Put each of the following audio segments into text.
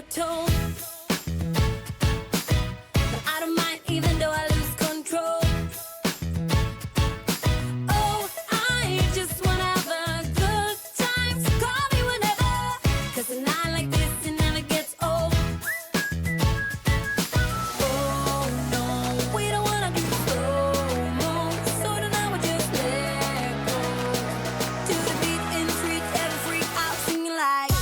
a toll. But I don't mind even though I lose control. Oh, I just wanna have a good time, so call me whenever. 'Cause a night like this, it never gets old. Oh no, we don't wanna do slow-mo, so tonight we just let go. To the beat and treat every freak out, singing like,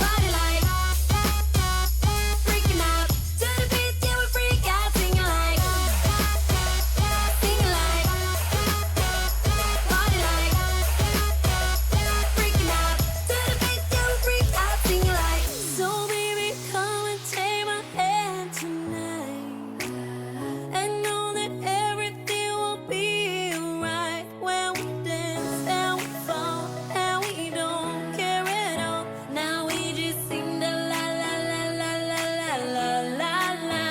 party like, freaking out. To the beat, yeah, we freak out, singing like, party like, freaking out. To the beat, yeah, we freak out, singing like. So baby, come and take my hand tonight, and know that everything will be alright when we dance and we fall and we don't care at all. Now we just sing the la la la la la la la la la.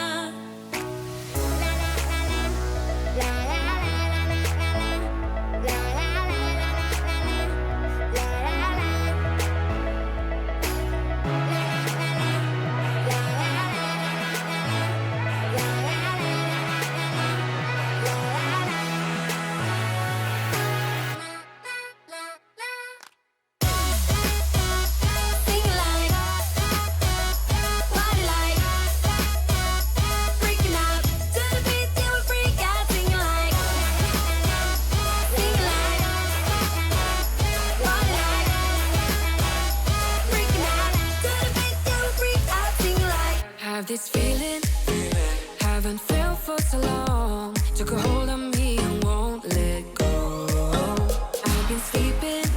Sing like, party like, freaking out. To the beat, yeah, we freak out, singing like, party like, freaking out. To the beat, yeah, we freak out, singing like. Have this feeling, haven't felt for so long. Took a hold of me and won't let go. I've been sleeping,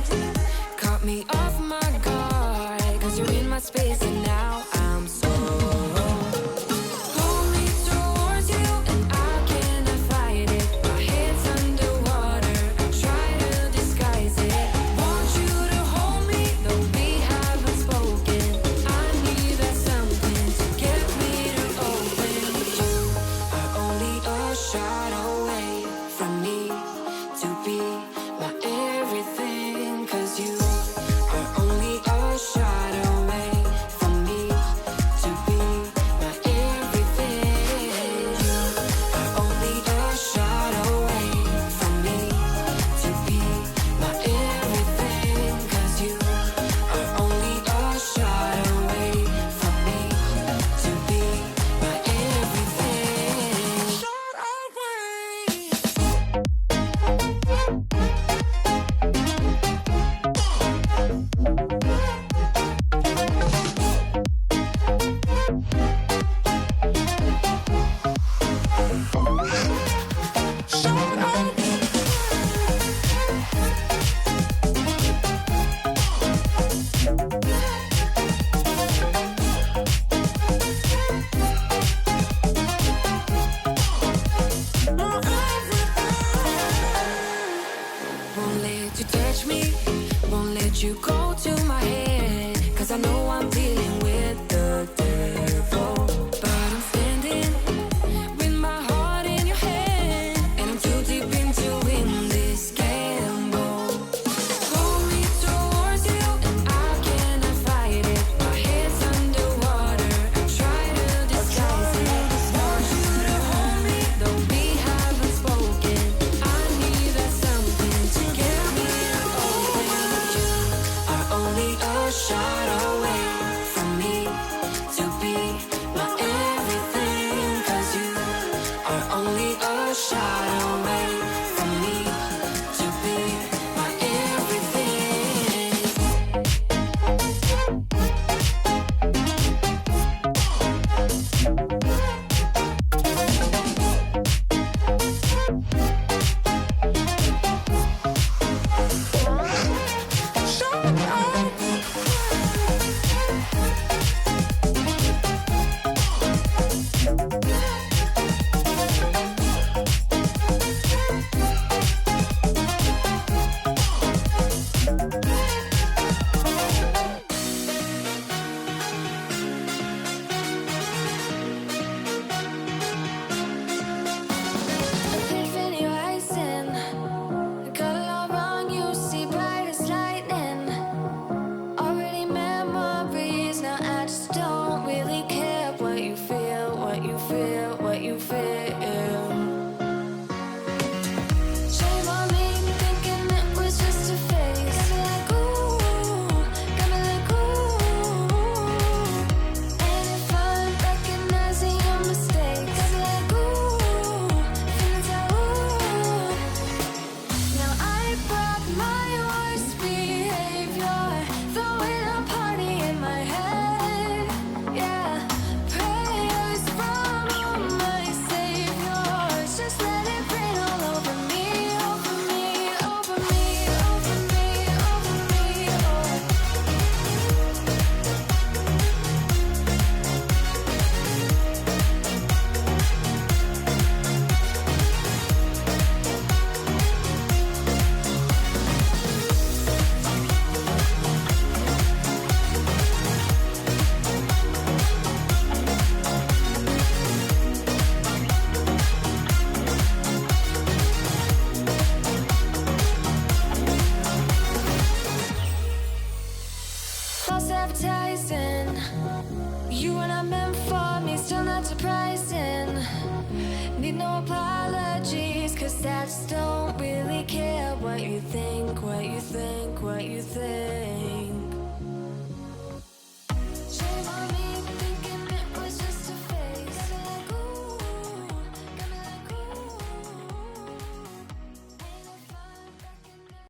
caught me off my guard. 'Cause you're in my space and now I'm so. Pull me towards you and I cannot fight it. My head's underwater, I try to disguise it. Want you to hold me, though we haven't spoken. I need that something to get me to open. You are only a shot away from me to be my everything. 'Cause you are only a shot away from me to be my everything. You are only a shot away from me to be my everything. 'Cause you are only a shot away from me to be my everything. Shot Won't let you touch me, won't let you go to my head. 'Cause I know I'm dealing with the devil. But I'm standing with my heart in your hand, and I'm too deep into in this gamble. Pull me towards you and I cannot fight it. My head's underwater, I try to disguise it. Want you to hold me, though we haven't spoken. I need that something to get me to open. You are only not surprising. Need no apologies, cause stats don't really care what you think, what you think, what you think.